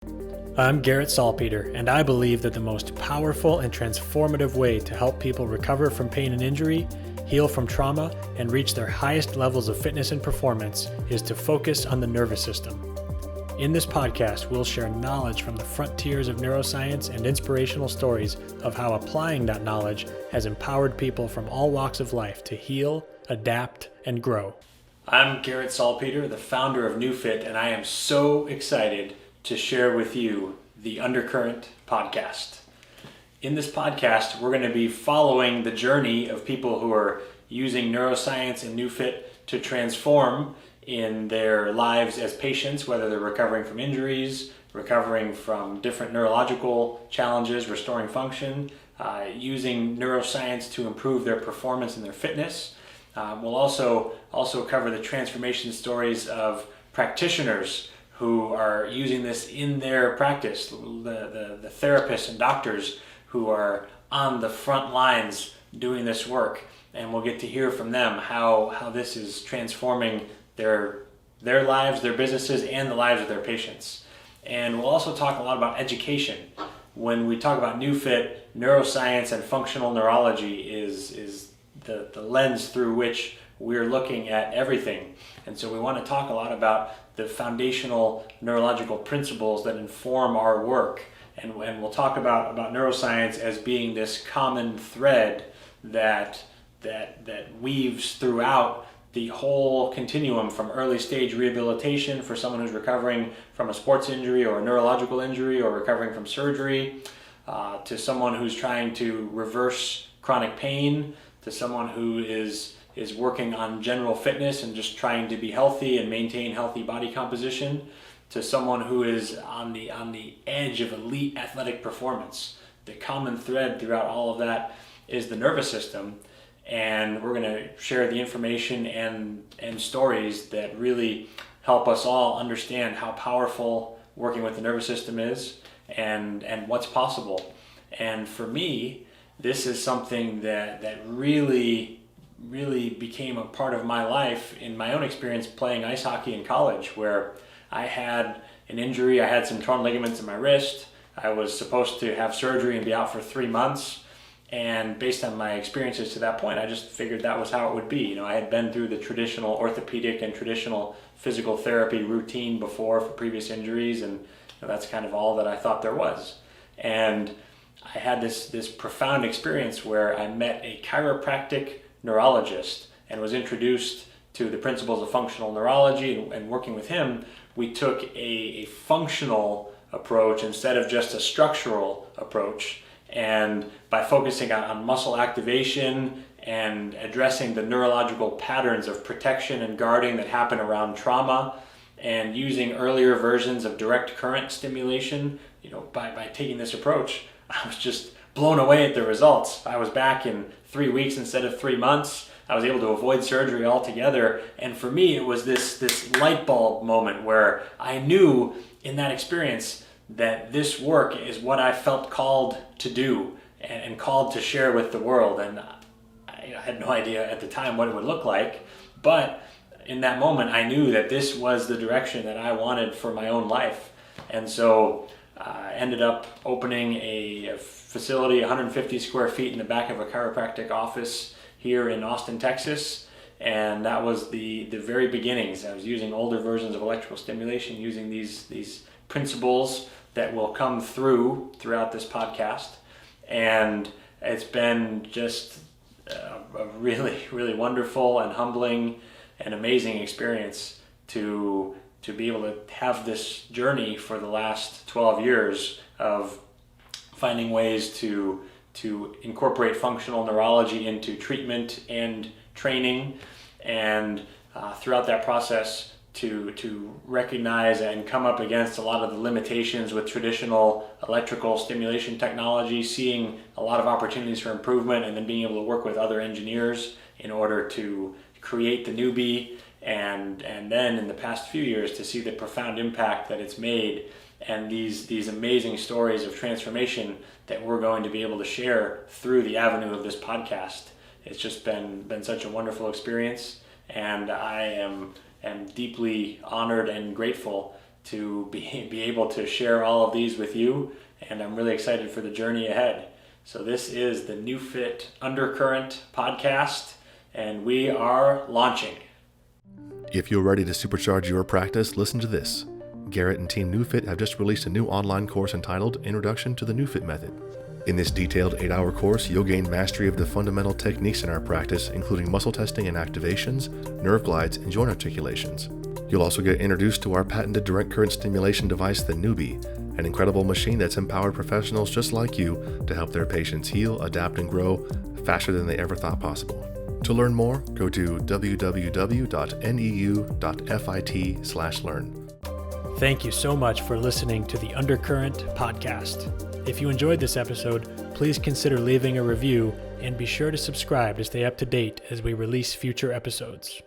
I'm Garrett Salpeter, and I believe that the most powerful and transformative way to help people recover from pain and injury, heal from trauma, and reach their highest levels of fitness and performance is to focus on the nervous system. In this podcast, we'll share knowledge from the frontiers of neuroscience and inspirational stories of how applying that knowledge has empowered people from all walks of life to heal, adapt, and grow. I'm Garrett Salpeter, the founder of NeuFit, and I am so excited to share with you the Undercurrent Podcast. In this podcast, we're going to be following the journey of people who are using neuroscience and NeuFit to transform in their lives as patients, whether they're recovering from injuries, recovering from different neurological challenges, restoring function, using neuroscience to improve their performance and their fitness. We'll also cover the transformation stories of practitioners who are using this in their practice, the therapists and doctors who are on the front lines doing this work. And we'll get to hear from them how this is transforming their lives, their businesses, and the lives of their patients. And we'll also talk a lot about education. When we talk about NeuFit, neuroscience and functional neurology is the lens through which we're looking at everything. And so we want to talk a lot about the foundational neurological principles that inform our work. And we'll talk about neuroscience as being this common thread that weaves throughout the whole continuum, from early stage rehabilitation for someone who's recovering from a sports injury or a neurological injury or recovering from surgery, to someone who's trying to reverse chronic pain, to someone who is working on general fitness and just trying to be healthy and maintain healthy body composition, to someone who is on the edge of elite athletic performance. The common thread throughout all of that is the nervous system, and we're going to share the information and stories that really help us all understand how powerful working with the nervous system is and what's possible. And for me, this is something that really became a part of my life in my own experience playing ice hockey in college, where I had an injury. I had some torn ligaments in my wrist. I was supposed to have surgery and be out for 3 months. And based on my experiences to that point, I just figured that was how it would be. I had been through the traditional orthopedic and traditional physical therapy routine before for previous injuries, and that's kind of all that I thought there was. And I had this profound experience where I met a chiropractic neurologist and was introduced to the principles of functional neurology, and working with him, we took a functional approach instead of just a structural approach. And by focusing on muscle activation and addressing the neurological patterns of protection and guarding that happen around trauma, and using earlier versions of direct current stimulation, by taking this approach, I was just blown away at the results. I was back in 3 weeks instead of 3 months. I was able to avoid surgery altogether. And for me, it was this light bulb moment where I knew in that experience that this work is what I felt called to do and called to share with the world. And I had no idea at the time what it would look like, but in that moment, I knew that this was the direction that I wanted for my own life. And so I ended up opening a facility 150 square feet in the back of a chiropractic office here in Austin, Texas. And that was the very beginnings. I was using older versions of electrical stimulation, using these principles that will come throughout this podcast. And it's been just a really, really wonderful and humbling and amazing experience to be able to have this journey for the last 12 years of finding ways to incorporate functional neurology into treatment and training, and throughout that process to recognize and come up against a lot of the limitations with traditional electrical stimulation technology, seeing a lot of opportunities for improvement, and then being able to work with other engineers in order to create the newbie, and then in the past few years to see the profound impact that it's made, and these amazing stories of transformation that we're going to be able to share through the avenue of this podcast. It's just been such a wonderful experience, and I am deeply honored and grateful to be able to share all of these with you, and I'm really excited for the journey ahead. So this is the NeuFit Undercurrent Podcast, and we are launching. If you're ready to supercharge your practice, listen to this. Garrett and Team NeuFit have just released a new online course entitled Introduction to the NeuFit Method. In this detailed 8-hour course, you'll gain mastery of the fundamental techniques in our practice, including muscle testing and activations, nerve glides, and joint articulations. You'll also get introduced to our patented direct current stimulation device, the Newbie, an incredible machine that's empowered professionals just like you to help their patients heal, adapt, and grow faster than they ever thought possible. To learn more, go to www.neu.fit/learn. Thank you so much for listening to the Undercurrent Podcast. If you enjoyed this episode, please consider leaving a review and be sure to subscribe to stay up to date as we release future episodes.